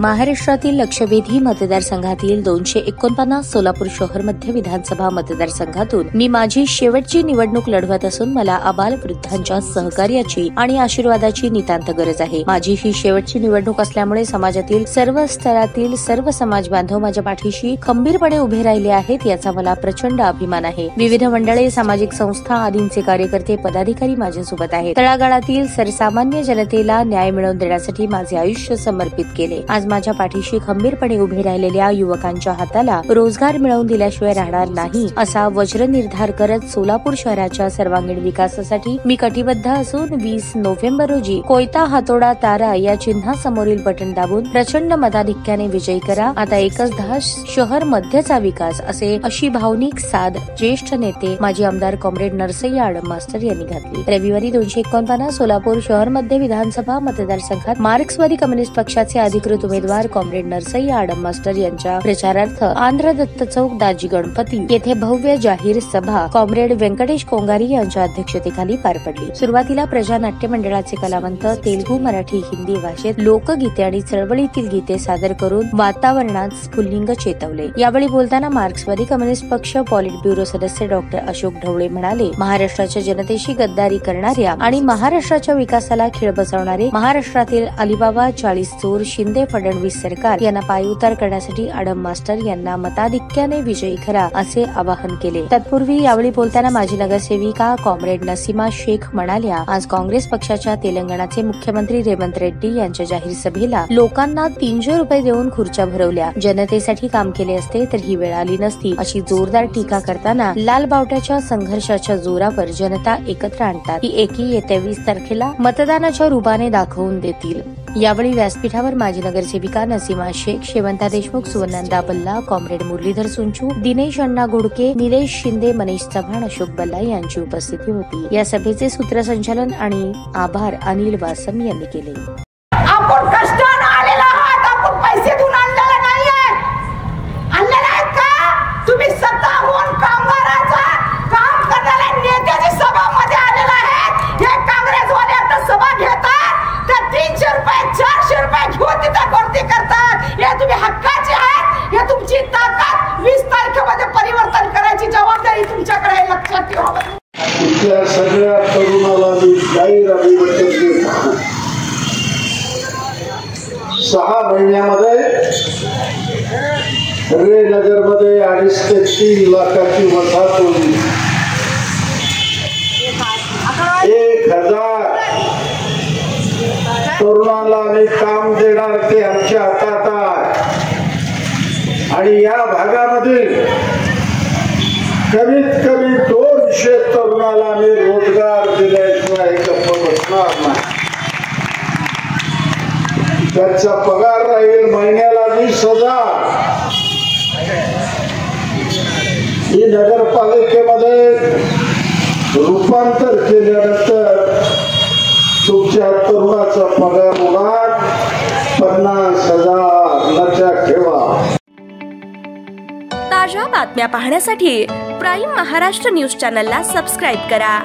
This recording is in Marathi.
महाराष्ट्रातील लक्षवेधी मतदारसंघातील 249 सोलापूर शहर मध्य विधानसभा मतदारसंघातून मी माझी शेवटची निवडणूक लढवत असून मला आबालवृद्धांच्या सहकार्याची आणि आशीर्वादाची नितांत गरज आहे। माझी ही शेवटची निवडणूक असल्यामुळे समाजातील सर्व स्तरातील सर्व समाज बांधव माझ्या पाठीशी खंबीरपणे उभे राहिले आहेत, याचा मला प्रचंड अभिमान आहे। विविध मंडळे, सामाजिक संस्था आदींचे कार्यकर्ते, पदाधिकारी माझ्यासोबत आहेत। तळागाळातील सर्वसामान्य जनतेला न्याय मिळवून देण्यासाठी माझे आयुष्य समर्पित केले। आज माझ्या पाठीशी खंबीरपणे उभे राहिलेल्या युवकांच्या हाताला रोजगार मिळवून दिल्याशिवाय राहणार नाही असा वज्र निर्धार करत सोलापूर शहराच्या सर्वांगीण विकासासाठी मी कटिबद्ध असून 20 नोव्हेंबर रोजी कोयता हातोडा तारा या चिन्हासमोरील बटन दाबून प्रचंड मताधिक्याने विजयी करा। आता एकच धाव शहर मध्यचा विकास अशी भावनिक साध ज्येष्ठ नेते माजी आमदार कॉम्रेड नरसय्या आडम मास्टर यांनी घातली। रविवारी 251 सोलापूर शहर मध्य विधानसभा मतदारसंघात मार्क्सवादी कम्युनिस्ट पक्षाचे अधिकृत उमेदवार कॉम्रेड नरसय्या आडम मास्टर यांच्या प्रचारार्थ आंध्र दत्त चौक दाजी गणपती येथे भव्य जाहीर सभा कॉम्रेड व्यंकटेश कोंगारी यांच्या अध्यक्षतेखाली पार पडली। सुरुवातीला प्रजानाट्य मंडळाचे कलावंत तेलुगू, मराठी, हिंदी भाषेत लोकगीते आणि चळवळीतील गीते सादर करून वातावरणात स्फुल्लिंग चेतवले। यावेळी बोलताना मार्क्सवादी कम्युनिस्ट पक्ष पॉलिट ब्युरो सदस्य डॉक्टर अशोक ढवळे म्हणाले, महाराष्ट्राच्या जनतेशी गद्दारी करणाऱ्या आणि महाराष्ट्राच्या विकासाला खीळ बसवणारे महाराष्ट्रातील अलिबाबा 40 चोर शिंदे फडणवीस सरकार यांना पायउतार करण्यासाठी आडम मास्टर यांना मताधिक्याने विजयी करा असे आवाहन केले। तत्पूर्वी यावेळी बोलताना माजी नगरसेविका कॉम्रेड नसीमा शेख म्हणाल्या, आज काँग्रेस पक्षाच्या तेलंगणाचे मुख्यमंत्री रेवंत रेड्डी यांच्या जाहीर सभेला लोकांना 300 रुपये देऊन खुर्च्या भरवल्या, जनतेसाठी काम केले असते तर ही वेळ आली नसती अशी जोरदार टीका करताना लाल बावट्याच्या संघर्षाच्या जोरावर जनता एकत्र आणतात, ही एकी येत्या 20 तारखेला मतदानाच्या रूपाने दाखवून देतील। यावेळी व्यासपीठावर माजी नगरसेविका नसीमा शेख, शेवंता देशमुख, सुवर्णंदा बल्ला, कॉम्रेड मुरलीधर सुंचू, दिनेश अण्णा घोडके, निलेश शिंदे, मनीष चव्हाण, अशोक बल्ला यांची उपस्थिती होती। या सभेचे सूत्रसंचालन आणि आभार अनिल वासम यांनी केले। आपण कष्टाने आलेला आहात, आपण पैसे देऊन आणलेला नाहीये, आणलेला आहेत का? तुम्ही स्वतःहून कामगाराचा काम करणाऱ्या नेत्याची सभामध्ये आलेला आहेत। हे काँग्रेसवाले आता सभा घेतात तर 300 रुपये 400 रुपये घेऊन तिथे गर्दी करतात। हे तुम्ही हक्काचे आहेत, हे तुमची ताकद 20 तारखेमध्ये परिवर्तन करायची जबाबदारी तुमच्याकडे आहे, लक्षात ठेवा। इथल्या सगळ्या तरुणाला मी जाहीर अभिवादन देतो। 6 महिन्यामध्ये रे नगरमध्ये 2.5 ते 3 लाखाची वसाहत होती। 1000 तरुणाला आम्ही काम देणार ते आमच्या हातात आहे आणि या भागामध्ये कमीत कमी 200 तरुणाला आम्ही रोजगार दिल्याशिवाय गप्प बसणार नाही। त्याचा पगार राहील महिन्याला 20,000। ही नगरपालिकेमध्ये रूपांतर केल्यानंतर तुमच्या तरुणाचा पगार होणार 50,000, लक्षात ठेवा। ताज्या बातम्या पाहण्यासाठी प्राईम महाराष्ट्र न्यूज चॅनलला सबस्क्राईब करा।